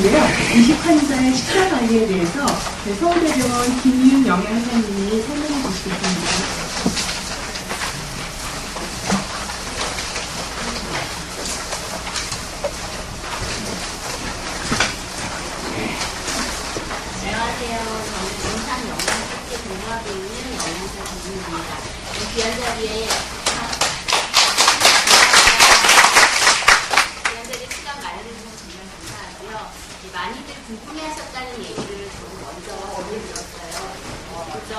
텐데요. 이식 환자의 식사 관리에 대해서 서울대병원 김희윤 영양사님이 설명해 주시겠습니다. 귀한 자리에 시간 마련해 주셔서 정말 감사하고요. 많이들 궁금해하셨다는 얘기를 저도 먼저 들었어요. 부쩍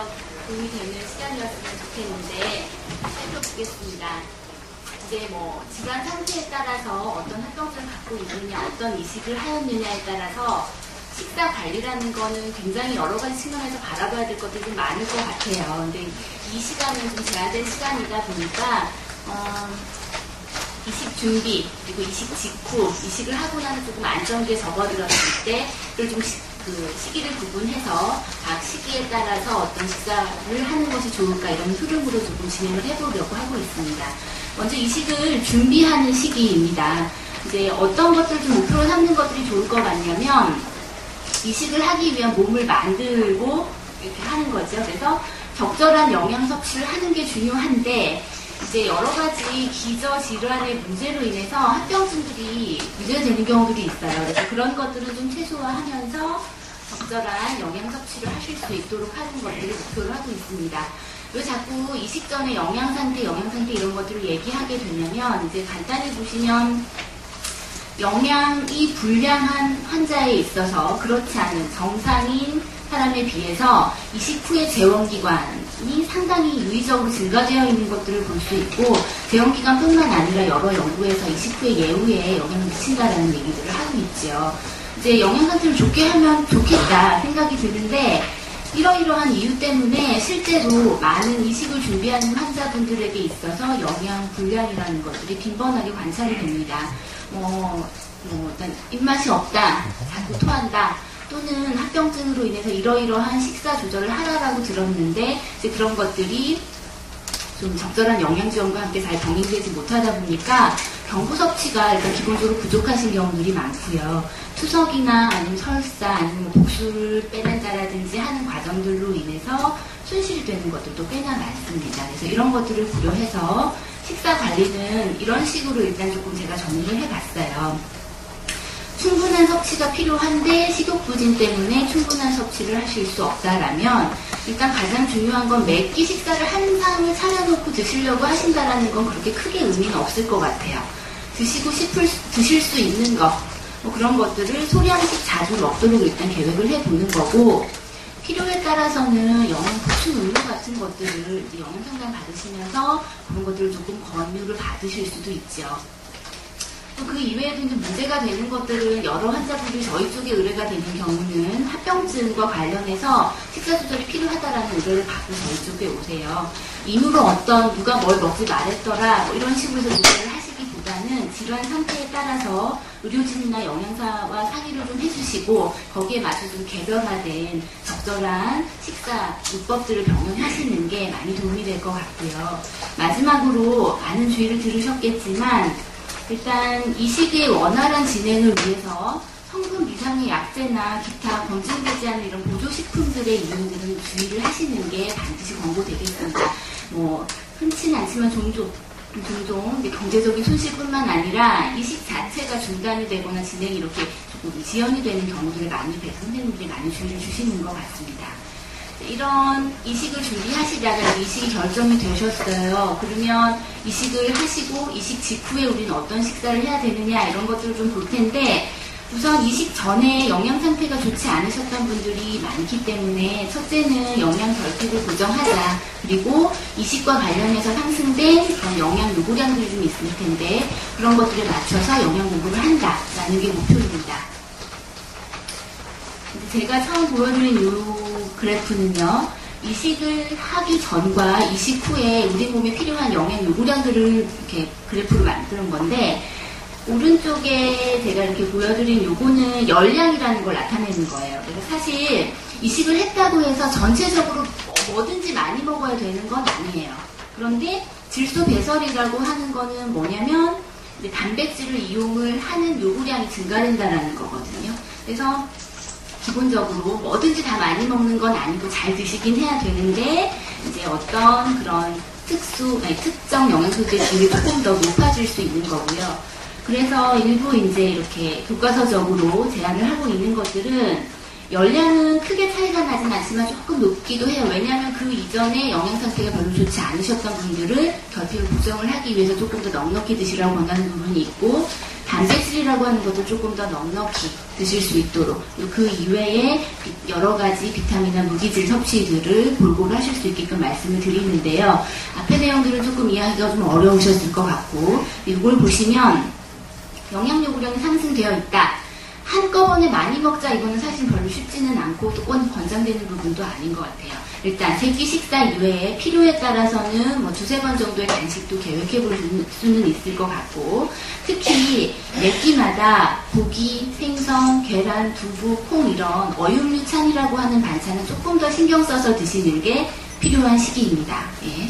도움이 되는 시간이었으면 좋겠는데 살펴보겠습니다. 이제 질환 상태에 따라서 어떤 합병증을 갖고 있느냐, 어떤 이식을 하였느냐에 따라서 식사 관리라는 거는 굉장히 여러 가지 측면에서 바라봐야 될 것들이 좀 많을 것 같아요. 근데 이 시간은 좀 제한된 시간이다 보니까, 이식 준비, 그리고 이식 직후, 이식을 하고 나서 조금 안정기에 접어들었을 때를 좀 시기를 구분해서 각 시기에 따라서 어떤 식사를 하는 것이 좋을까 이런 흐름으로 조금 진행을 해보려고 하고 있습니다. 먼저 이식을 준비하는 시기입니다. 이제 어떤 것들을 좀 목표로 삼는 것들이 좋을 것 같냐면, 이식을 하기 위한 몸을 만들고 이렇게 하는 거죠. 그래서 적절한 영양 섭취를 하는 게 중요한데, 이제 여러 가지 기저 질환의 문제로 인해서 합병증들이 문제가 되는 경우들이 있어요. 그래서 그런 것들은 좀 최소화하면서 적절한 영양 섭취를 하실 수 있도록 하는 것들을 목표로 하고 있습니다. 왜 자꾸 이식 전에 영양 상태 이런 것들을 얘기하게 되냐면, 이제 간단히 보시면 영양이 불량한 환자에 있어서 그렇지 않은 정상인 사람에 비해서 이식 후의 재원기관이 상당히 유의적으로 증가되어 있는 것들을 볼 수 있고, 재원기관뿐만 아니라 여러 연구에서 이식 후의 예후에 영향을 미친다라는 얘기들을 하고 있죠. 이제 영양 상태를 좋게 하면 좋겠다 생각이 드는데, 이러이러한 이유 때문에 실제로 많은 이식을 준비하는 환자분들에게 있어서 영양 불량이라는 것들이 빈번하게 관찰이 됩니다. 일단 입맛이 없다, 자꾸 토한다, 또는 합병증으로 인해서 이러이러한 식사 조절을 하라라고 들었는데, 이제 그런 것들이 좀 적절한 영양 지원과 함께 잘 병행되지 못하다 보니까 경구 섭취가 일단 기본적으로 부족하신 경우들이 많고요. 투석이나 아니면 설사, 아니면 복수를 빼낸다라든지 하는 과정들로 인해서 손실되는 것들도 꽤나 많습니다. 그래서 이런 것들을 고려해서 식사 관리는 이런 식으로 일단 조금 제가 정리를 해봤어요. 충분한 섭취가 필요한데 식욕부진 때문에 충분한 섭취를 하실 수 없다라면, 일단 가장 중요한 건 매 끼 식사를 한 상을 차려놓고 드시려고 하신다라는 건 그렇게 크게 의미는 없을 것 같아요. 드실 수 있는 것, 그런 것들을 소량씩 자주 먹도록 일단 계획을 해보는 거고, 필요에 따라서는 영양 보충 음료 같은 것들을 이제 영양 상담 받으시면서 그런 것들을 조금 권유를 받으실 수도 있죠. 또 그 이외에도 이제 문제가 되는 것들은, 여러 환자분들이 저희 쪽에 의뢰가 되는 경우는 합병증과 관련해서 식사 조절이 필요하다라는 의뢰를 받고 저희 쪽에 오세요. 이후로 누가 뭘 먹지 말했더라, 이런 식으로 해서 조절을 하시기보다는 질환 상태에 따라서 의료진이나 영양사와 상의를 좀 해주시고, 거기에 맞춰 좀 개별화된 적절한 식사 요법들을 병행하시는 게 많이 도움이 될 것 같고요. 마지막으로 많은 주의를 들으셨겠지만, 일단 이식의 원활한 진행을 위해서 성분 미상의 약재나 기타 검증되지 않은 이런 보조식품들의 이용들은 주의를 하시는 게 반드시 권고되겠습니다. 흔치는 않지만 종종 경제적인 손실뿐만 아니라 이식 자체가 중단이 되거나 진행이 이렇게 조금 지연이 되는 경우들을 선생님들이 많이 주의를 주시는 것 같습니다. 이런 이식을 준비하시다가 이식이 결정이 되셨어요. 그러면 이식을 하시고 이식 직후에 우리는 어떤 식사를 해야 되느냐, 이런 것들을 좀 볼 텐데, 우선 이식 전에 영양 상태가 좋지 않으셨던 분들이 많기 때문에, 첫째는 영양 결핍을 고정하자. 그리고 이식과 관련해서 상승된 그런 영양 요구량들이 좀 있을 텐데, 그런 것들에 맞춰서 영양 공급을 한다라는 게 목표입니다. 제가 처음 보여드린 이 그래프는요, 이식을 하기 전과 이식 후에 우리 몸에 필요한 영양 요구량들을 이렇게 그래프로 만드는 건데, 오른쪽에 제가 이렇게 보여드린 요거는 열량이라는 걸 나타내는 거예요. 그래서 사실 이식을 했다고 해서 전체적으로 뭐든지 많이 먹어야 되는 건 아니에요. 그런데 질소 배설이라고 하는 거는 뭐냐면, 단백질을 이용을 하는 요구량이 증가된다라는 거거든요. 그래서 기본적으로 뭐든지 다 많이 먹는 건 아니고 잘 드시긴 해야 되는데 이제 어떤 그런 특정 영양소들의 비율이 조금 더 높아질 수 있는 거고요. 그래서 일부 이제 이렇게 교과서적으로 제안을 하고 있는 것들은 열량은 크게 차이가 나진 않지만 조금 높기도 해요. 왜냐하면 그 이전에 영양 상태가 별로 좋지 않으셨던 분들을 결핍을 보정을 하기 위해서 조금 더 넉넉히 드시라고 권하는 부분이 있고, 단백질이라고 하는 것도 조금 더 넉넉히 드실 수 있도록, 그 이외에 여러 가지 비타민이나 무기질 섭취들을 골고루 하실 수 있게끔 말씀을 드리는데요. 앞에 내용들은 조금 이해하기가 좀 어려우셨을 것 같고, 이걸 보시면 영양 요구량이 상승되어 있다. 한꺼번에 많이 먹자, 이거는 사실 별로 쉽지는 않고 또 권장되는 부분도 아닌 것 같아요. 일단 세끼 식사 이외에 필요에 따라서는 뭐 2-3번 정도의 간식도 계획해 볼 수는 있을 것 같고, 특히 매 끼마다 고기, 생선, 계란, 두부, 콩 이런 어육류찬이라고 하는 반찬은 조금 더 신경 써서 드시는 게 필요한 시기입니다. 예.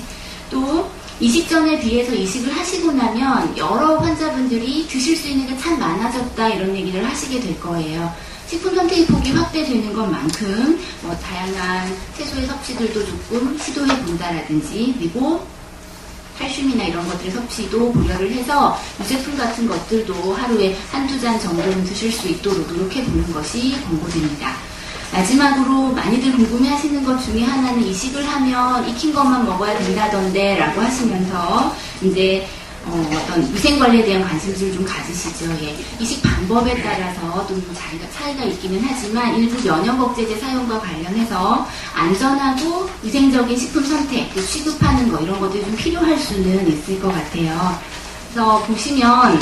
또 이식 전에 비해서 이식을 하시고 나면 여러 환자분들이 드실 수 있는 게 참 많아졌다, 이런 얘기를 하시게 될 거예요. 식품 선택의 폭이 확대되는 것만큼 뭐 다양한 채소의 섭취들도 조금 시도해 본다라든지, 그리고 칼슘이나 이런 것들의 섭취도 고려를 해서 유제품 같은 것들도 하루에 1-2잔 정도는 드실 수 있도록 노력해 보는 것이 권고됩니다. 마지막으로 많이들 궁금해 하시는 것 중에 하나는 이식을 하면 익힌 것만 먹어야 된다던데 라고 하시면서 이제 어떤 위생관리에 대한 관심을 좀 가지시죠. 예. 이식 방법에 따라서 좀 차이가 있기는 하지만 일부 면역억제제 사용과 관련해서 안전하고 위생적인 식품 선택, 취급하는 거 이런 것들이 좀 필요할 수는 있을 것 같아요. 그래서 보시면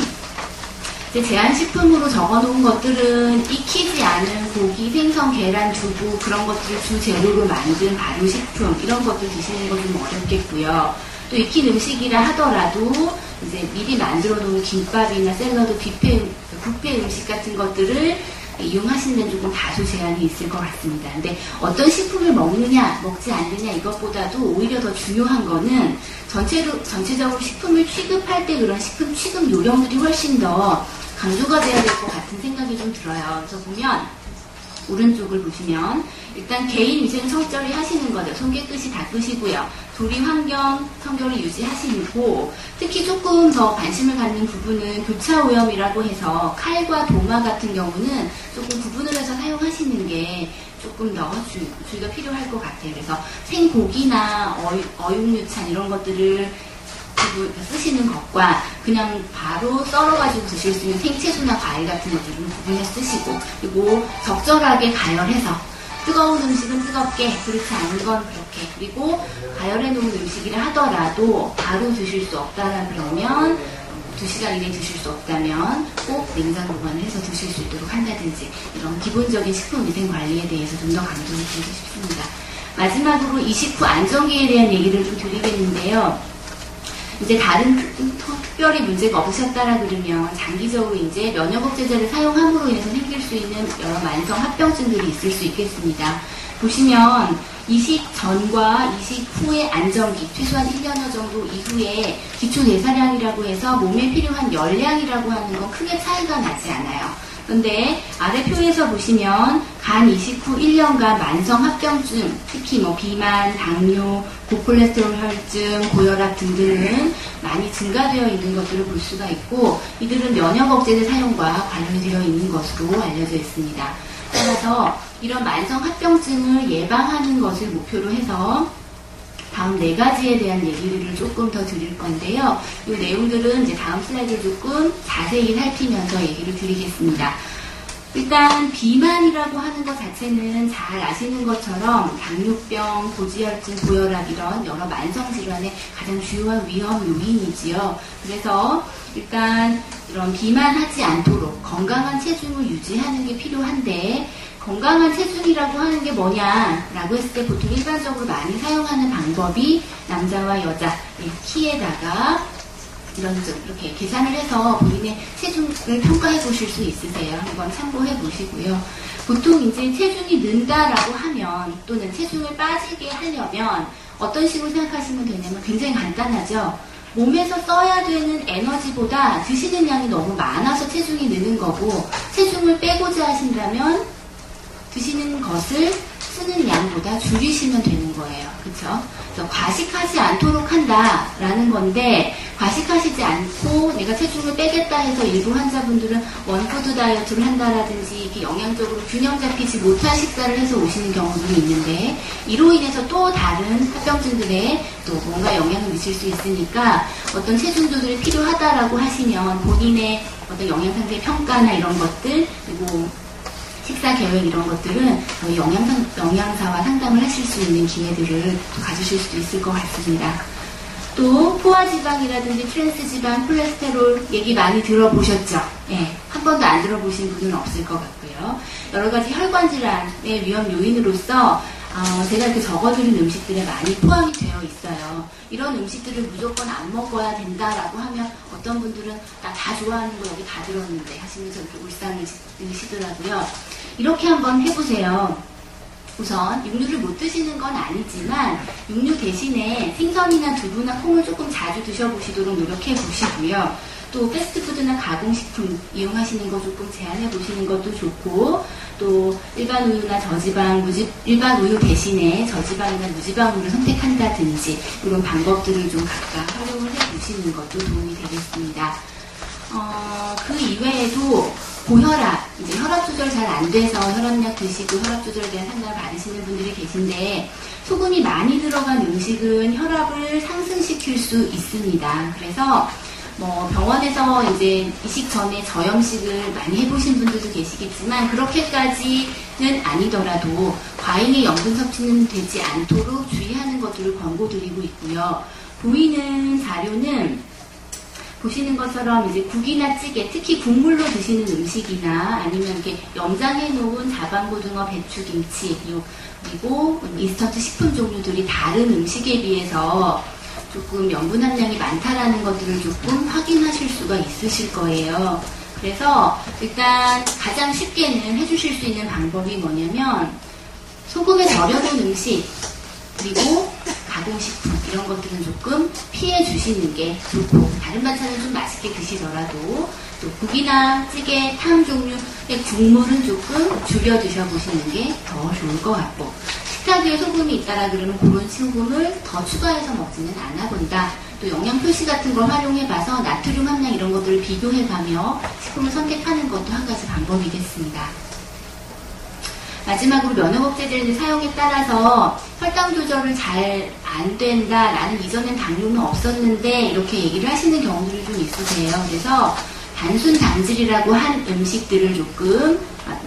제한식품으로 적어놓은 것들은 익히지 않은 고기, 생선, 계란, 두부 그런 것들을 주재료로 만든 발효식품 이런 것들 드시는 건 좀 어렵겠고요. 또 익힌 음식이라 하더라도 이제 미리 만들어 놓은 김밥이나 샐러드, 뷔페 음식 같은 것들을 이용하시는 데는 조금 다소 제한이 있을 것 같습니다. 근데 어떤 식품을 먹느냐, 먹지 않느냐 이것보다도 오히려 더 중요한 거는 전체적으로 식품을 취급할 때 그런 식품 취급 요령들이 훨씬 더 강조가 돼야 될 것 같은 생각이 좀 들어요. 그래서 보면 오른쪽을 보시면 일단 개인 위생 철저히 하시는 거죠. 손 깨끗이 닦으시고요. 조리 환경 청결을 유지하시고, 특히 조금 더 관심을 갖는 부분은 교차 오염이라고 해서 칼과 도마 같은 경우는 조금 구분을 해서 사용하시는 게 조금 더 주의가 필요할 것 같아요. 그래서 생고기나 어육류찬 이런 것들을 쓰시는 것과 그냥 바로 썰어가지고 드실 수 있는 생채소나 과일 같은 것들을 구분해 쓰시고, 그리고 적절하게 가열해서 뜨거운 음식은 뜨겁게, 그렇지 않은 건 그렇게, 그리고 가열해 놓은 음식이라 하더라도 바로 드실 수 없다라 그러면 2시간 이내 드실 수 없다면 꼭 냉장 보관을 해서 드실 수 있도록 한다든지, 이런 기본적인 식품위생 관리에 대해서 좀 더 강조를 드리고 싶습니다. 마지막으로 이식 후 안전기에 대한 얘기를 좀 드리겠는데요. 이제 다른 특별히 문제가 없으셨다라 그러면 장기적으로 이제 면역억제제를 사용함으로 인해서 생길 수 있는 여러 만성 합병증들이 있을 수 있겠습니다. 보시면 이식 전과 이식 후의 안정기, 최소한 1년여 정도 이후에 기초대사량이라고 해서 몸에 필요한 열량이라고 하는 건 크게 차이가 나지 않아요. 그런데 아래 표에서 보시면 간 이식 후 1년간 만성 합병증, 특히 뭐 비만, 당뇨, 고콜레스테롤 혈증, 고혈압 등등은 많이 증가되어 있는 것들을 볼 수가 있고, 이들은 면역억제제 사용과 관련되어 있는 것으로 알려져 있습니다. 따라서 이런 만성 합병증을 예방하는 것을 목표로 해서 다음 4가지에 대한 얘기를 조금 더 드릴 건데요. 이 내용들은 이제 다음 슬라이드를 조금 자세히 살피면서 얘기를 드리겠습니다. 일단 비만이라고 하는 것 자체는 잘 아시는 것처럼 당뇨병, 고지혈증, 고혈압 이런 여러 만성질환의 가장 주요한 위험 요인이지요. 그래서 일단 이런 비만하지 않도록 건강한 체중을 유지하는 게 필요한데, 건강한 체중이라고 하는 게 뭐냐라고 했을 때 보통 일반적으로 많이 사용하는 방법이 남자와 여자 키에다가 이렇게 계산을 해서 본인의 체중을 평가해 보실 수 있으세요. 한번 참고해 보시고요. 보통 이제 체중이 는다라고 하면, 또는 체중을 빠지게 하려면 어떤 식으로 생각하시면 되냐면 굉장히 간단하죠. 몸에서 써야 되는 에너지보다 드시는 양이 너무 많아서 체중이 느는 거고, 체중을 빼고자 하신다면 드시는 것을 쓰는 양보다 줄이시면 되는 거예요. 그쵸? 그래서 과식하지 않도록 한다라는 건데, 과식하시지 않고 내가 체중을 빼겠다 해서 일부 환자분들은 원푸드 다이어트를 한다라든지 이렇게 영양적으로 균형 잡히지 못한 식사를 해서 오시는 경우들이 있는데, 이로 인해서 또 다른 합병증들에 또 뭔가 영향을 미칠 수 있으니까 어떤 체중 조절이 필요하다라고 하시면 본인의 어떤 영양 상태 평가나 이런 것들, 그리고 식사 계획 이런 것들은 저희 영양사와 상담을 하실 수 있는 기회들을 가지실 수도 있을 것 같습니다. 또 포화지방이라든지 트랜스지방, 콜레스테롤 얘기 많이 들어보셨죠? 예, 한 번도 안 들어보신 분은 없을 것 같고요. 여러 가지 혈관 질환의 위험 요인으로서 제가 이렇게 적어드린 음식들에 많이 포함이 되어 있어요. 이런 음식들을 무조건 안 먹어야 된다라고 하면 어떤 분들은 나 다 좋아하는 거 여기 다 들었는데 하시면서 이렇게 울상을 드시더라고요. 이렇게 한번 해보세요. 우선 육류를 못 드시는 건 아니지만 육류 대신에 생선이나 두부나 콩을 조금 자주 드셔보시도록 노력해 보시고요. 또 패스트푸드나 가공식품 이용하시는 거 조금 제한해 보시는 것도 좋고, 또 일반 우유나 저지방, 일반 우유 대신에 저지방이나 무지방 우유를 선택한다든지 이런 방법들을 좀 각각 활용을 해 보시는 것도 도움이 되겠습니다. 그 이외에도 고혈압, 이제 혈압 조절 잘 안 돼서 혈압약 드시고 혈압 조절에 대한 상담을 받으시는 분들이 계신데, 소금이 많이 들어간 음식은 혈압을 상승시킬 수 있습니다. 그래서 병원에서 이제 이식 전에 저염식을 많이 해보신 분들도 계시겠지만, 그렇게까지는 아니더라도 과잉의 염분 섭취는 되지 않도록 주의하는 것들을 권고드리고 있고요. 보이는 자료는 보시는 것처럼 이제 국이나 찌개, 특히 국물로 드시는 음식이나 아니면 이렇게 염장해 놓은 자반고등어, 배추, 김치, 그리고 인스턴트 식품 종류들이 다른 음식에 비해서 조금 염분 함량이 많다라는 것들을 조금 확인하실 수가 있으실 거예요. 그래서 일단 가장 쉽게는 해주실 수 있는 방법이 뭐냐면, 소금에 절여놓은 음식, 그리고 가공식품 이런 것들은 조금 피해 주시는 게 좋고, 다른 반찬은 좀 맛있게 드시더라도 또 국이나 찌개, 탕 종류의 국물은 조금 줄여 드셔보시는 게 더 좋을 것 같고, 식탁 위에 소금이 있다라 그러면 그런 소금을 더 추가해서 먹지는 않아 본다. 또 영양 표시 같은 걸 활용해봐서 나트륨 함량 이런 것들을 비교해가며 식품을 선택하는 것도 한 가지 방법이겠습니다. 마지막으로 면역억제제를 사용에 따라서 혈당 조절을 잘 안 된다, 나는 이전엔 당뇨는 없었는데 이렇게 얘기를 하시는 경우들이 좀 있으세요. 그래서 단순 당질이라고 한 음식들을 조금,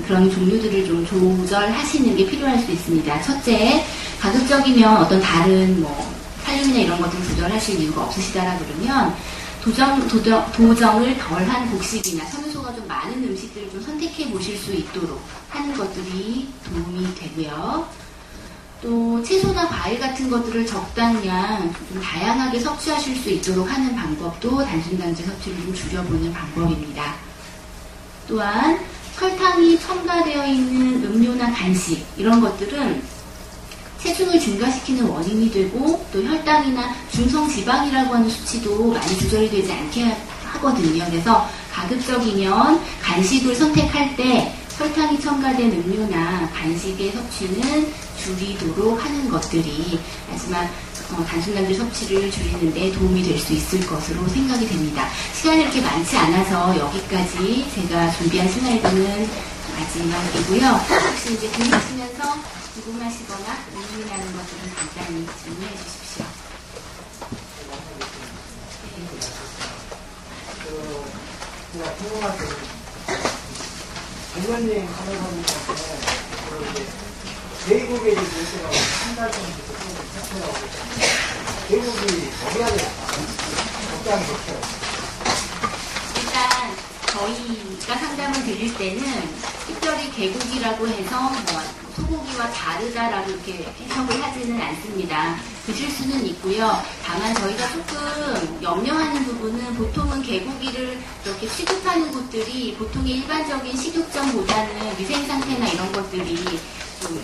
그런 종류들을 좀 조절하시는 게 필요할 수 있습니다. 첫째, 가급적이면 어떤 다른 칼륨이나 이런 것들을 조절하실 이유가 없으시다라 그러면 도정을 덜한 곡식이나 섬유소가 좀 많은 음식들을 좀 선택해 보실 수 있도록 하는 것들이 도움이 되고요. 또 채소나 과일 같은 것들을 적당량 좀 다양하게 섭취하실 수 있도록 하는 방법도 단순당제 섭취를 좀 줄여보는 방법입니다. 또한 설탕이 첨가되어 있는 음료나 간식 이런 것들은 체중을 증가시키는 원인이 되고, 또 혈당이나 중성지방이라고 하는 수치도 많이 조절이 되지 않게 하거든요. 그래서 가급적이면 간식을 선택할 때 설탕이 첨가된 음료나 간식의 섭취는 줄이도록 하는 것들이 마지막 단순당질 섭취를 줄이는 데 도움이 될 수 있을 것으로 생각이 됩니다. 시간이 이렇게 많지 않아서 여기까지 제가 준비한 슬라이드는 마지막이고요. 혹시 이제 들으시면서 궁금하시거나 의문이 나는 것들은 간단히 질문해 주십시오. 제가 궁금한 게, 백년여행 간호사님한테 계곡에 요새가 한 달 정도 잡혀라고 계곡이 어디가 될까? 적당히 좋죠. 일단 저희가 상담을 드릴 때는 특별히 계곡이라고 해서 소고기와 다르다라고 이렇게 해석을 하지는 않습니다. 드실 수는 있고요. 다만 저희가 조금 염려하는 부분은, 보통은 개고기를 이렇게 취급하는 곳들이 보통의 일반적인 식육점보다는 위생 상태나 이런 것들이 좀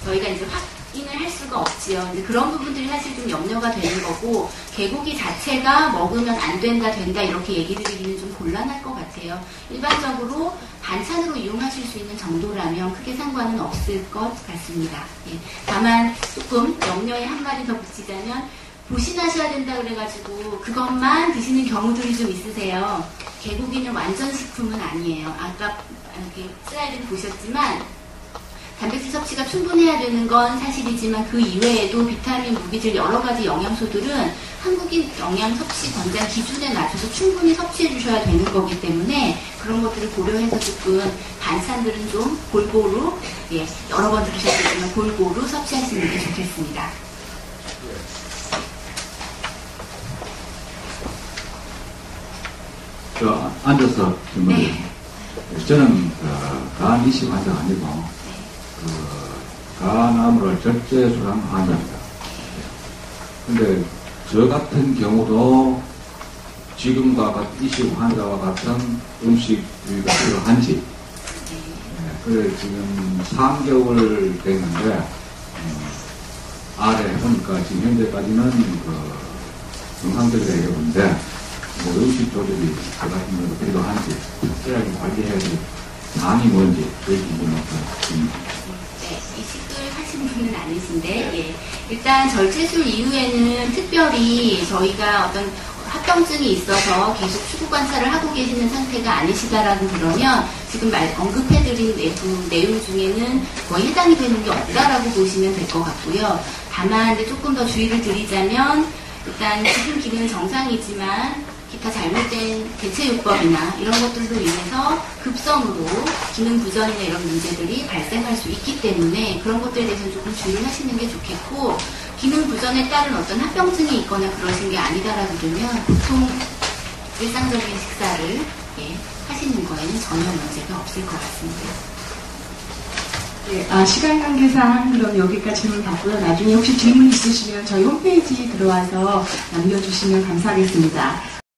저희가 이제 확인을 할 수가 없지만 있지요. 이제 그런 부분들이 사실 좀 염려가 되는 거고, 개고기 자체가 먹으면 안 된다, 된다, 이렇게 얘기 드리기는 좀 곤란할 것 같아요. 일반적으로 반찬으로 이용하실 수 있는 정도라면 크게 상관은 없을 것 같습니다. 예. 다만 조금 염려에 한 마디 더 붙이자면, 보신하셔야 된다 그래가지고 그것만 드시는 경우들이 좀 있으세요. 개고기는 완전 식품은 아니에요. 아까 이렇게 슬라이드를 보셨지만 단백질 섭취가 충분해야 되는 건 사실이지만 그 이외에도 비타민, 무기질 여러 가지 영양소들은 한국인 영양 섭취 권장 기준에 맞춰서 충분히 섭취해 주셔야 되는 거기 때문에 그런 것들을 고려해서 조금 반찬들은 좀 골고루, 예, 여러 번 들으셨겠지만 골고루 섭취하시는 게 좋겠습니다. 앉아서 질문을. 네. 저는 간 이식 환자가 아니고 간암으로 절제술환 환자입니다. 근데 저 같은 경우도 지금과 이식 환자와 같은 음식 유의가 필요한지. 그래 지금 3개월 됐는데 아래 해보니까 지금 현재까지는 정상적이라 해보는데 음식 조절이 저 같은 경우도 필요한지, 특별하게 관리해야 될 사항이 뭔지, 그게 궁금합니다. 네, 이식을 하시는 분은 아니신데, 예. 일단 절제술 이후에는 특별히 저희가 어떤 합병증이 있어서 계속 추구 관찰을 하고 계시는 상태가 아니시다라고 그러면 지금 언급해드린 내용 중에는 거의 해당이 되는 게 없다라고 보시면 될 것 같고요. 다만 이제 조금 더 주의를 드리자면 일단 지금 기능은 정상이지만 기타 잘못된 대체요법이나 이런 것들로 인해서 급성으로 기능 부전이나 이런 문제들이 발생할 수 있기 때문에 그런 것들에 대해서는 조금 주의를 하시는 게 좋겠고, 기능 부전에 따른 어떤 합병증이 있거나 그러신 게 아니다라고 그러면 보통 일상적인 식사를, 예, 하시는 거에는 전혀 문제가 없을 것 같습니다. 네, 시간 관계상 그럼 여기까지 질문 받고요. 나중에 혹시 질문 있으시면 저희 홈페이지 들어와서 남겨주시면 감사하겠습니다.